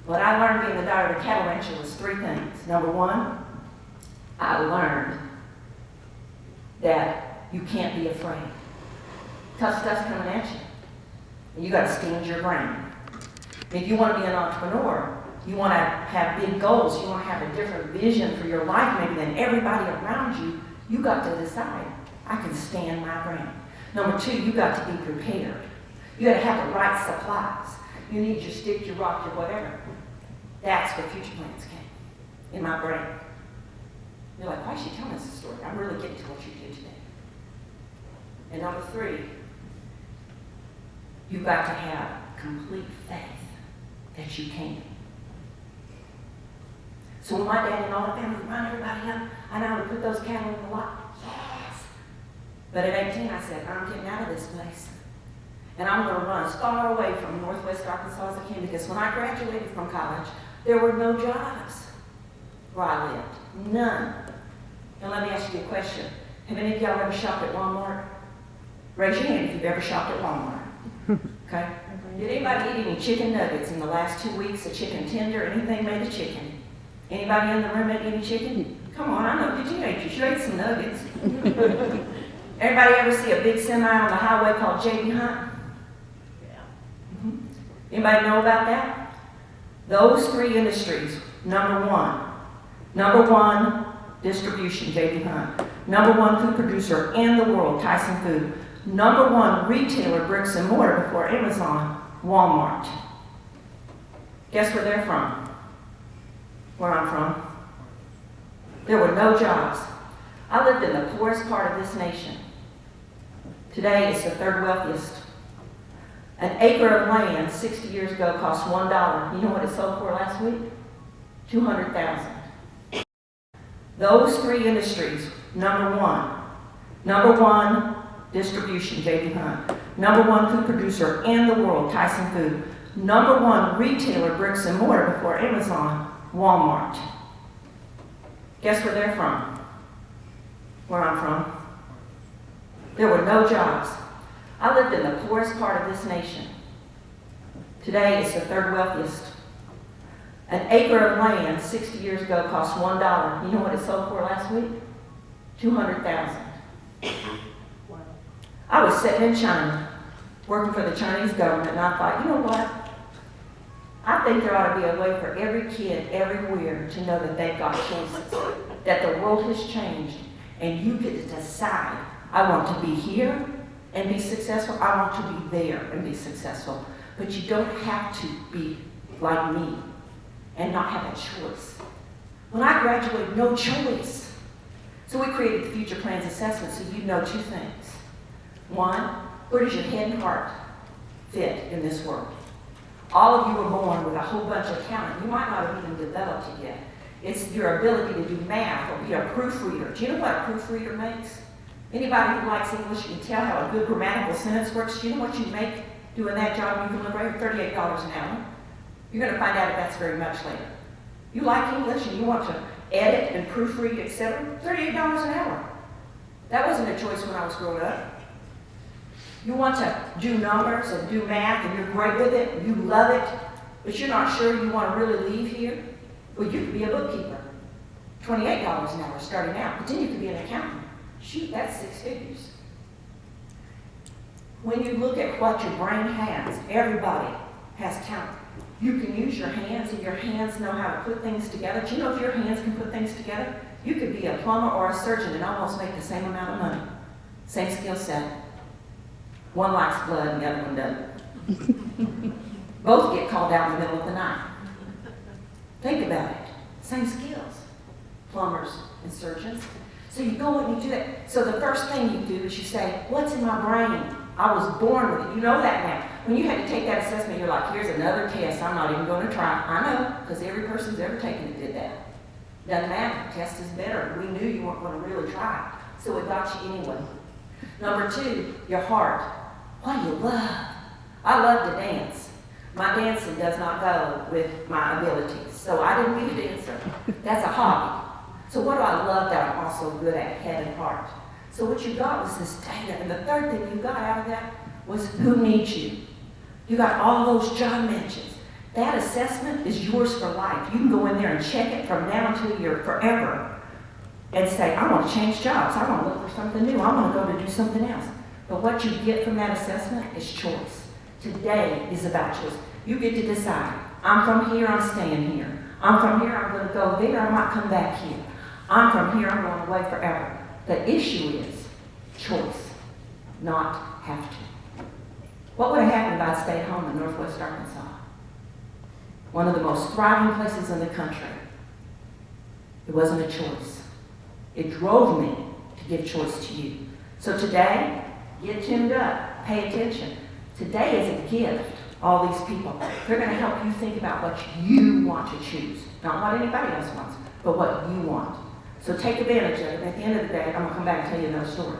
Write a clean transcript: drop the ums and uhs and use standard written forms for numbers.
What I learned being the daughter of a cattle rancher was three things. Number one, I learned that you can't be afraid. Tough stuff's coming at you. And you got to stand your ground. If you want to be an entrepreneur, you want to have big goals, you want to have a different vision for your life maybe than everybody around you, you got to decide, I can stand my ground. Number two, you got to be prepared. You got to have the right supplies. You need your stick, your rock, your whatever. That's where future plans came, in my brain. You're like, why is she telling us this story? I'm really getting to what you did today. And number three, you've got to have complete faith that you can. So when my dad and all the family would run everybody up, I know to put those cattle in the lot. Yes! But at 18, I said, I'm getting out of this place. And I'm going to run as far away from northwest Arkansas as I can, because when I graduated from college, there were no jobs where I lived. None. Now let me ask you a question. Have any of y'all ever shopped at Walmart? Raise your hand if you've ever shopped at Walmart. Okay? Did anybody eat any chicken nuggets in the last 2 weeks? A chicken tender, anything made of chicken? Anybody in the room ate any chicken? Come on, I know. Did you eat? You should eat some nuggets. Everybody ever see a big semi on the highway called J.B. Hunt? Yeah. Anybody know about that? Those three industries, number one, distribution, J.B. Hunt. Number one food producer in the world, Tyson Food. Number one retailer, bricks and mortar before Amazon, Walmart. Guess where they're from? Where I'm from. There were no jobs. I lived in the poorest part of this nation. Today it's the third wealthiest. An acre of land 60 years ago cost $1. You know what it sold for last week? $200,000. Those three industries, number one, distribution, J.B. Hunt. Number one food producer in the world, Tyson Food. Number one retailer, bricks and mortar before Amazon, Walmart. Guess where they're from? Where I'm from. There were no jobs. I lived in the poorest part of this nation. Today it's the third wealthiest. An acre of land 60 years ago cost $1. You know what it sold for last week? $200,000. I was sitting in China, working for the Chinese government, and I thought, you know what? I think there ought to be a way for every kid everywhere to know that they've got choices, that the world has changed, and you get to decide, I want to be here and be successful, I want to be there and be successful. But you don't have to be like me and not have a choice. When I graduated, no choice. So we created the Future Plans Assessment so you know two things. One, where does your head and heart fit in this world? All of you were born with a whole bunch of talent. You might not have even developed it yet. It's your ability to do math or be a proofreader. Do you know what a proofreader makes? Anybody who likes English can tell how a good grammatical sentence works. Do you know what you make doing that job? You can look right at $38 an hour. You're going to find out if that's very much later. You like English and you want to edit and proofread, etc. $38 an hour. That wasn't a choice when I was growing up. You want to do numbers and do math and you're great with it and you love it, but you're not sure you want to really leave here? Well, you could be a bookkeeper. $28 an hour starting out, but then you could be an accountant. Shoot, that's 6 figures. When you look at what your brain has, everybody has talent. You can use your hands and your hands know how to put things together. Do you know if your hands can put things together? You could be a plumber or a surgeon and almost make the same amount of money. Same skill set. One likes blood and the other one doesn't. Both get called out in the middle of the night. Think about it. Same skills. Plumbers and surgeons. So you go and you do that. So the first thing you do is you say, what's in my brain? I was born with it. You know that now. When you had to take that assessment, you're like, here's another test I'm not even going to try. I know, because every person who's ever taken it did that. Doesn't matter. Test is better. We knew you weren't going to really try. So it got you anyway. Number two, your heart. What do you love? I love to dance. My dancing does not go with my abilities. So I didn't be a dancer. That's a hobby. So what do I love that I'm also good at? Head and heart. So what you got was this data. And the third thing you got out of that was who needs you. You got all those job mentions. That assessment is yours for life. You can go in there and check it from now until you're forever and say, I want to change jobs. I want to look for something new. I want to go to do something else. But what you get from that assessment is choice. Today is about choice. You get to decide. I'm from here, I'm staying here. I'm from here, I'm going to go there, I might come back here. I'm from here, I'm going away forever. The issue is choice, not have to. What would have happened if I'd stayed home in Northwest Arkansas? One of the most thriving places in the country. It wasn't a choice. It drove me to give choice to you. So today, get tuned up, pay attention. Today is a gift, all these people. They're going to help you think about what you want to choose. Not what anybody else wants, but what you want. So take advantage of it. At the end of the day, I'm going to come back and tell you another story.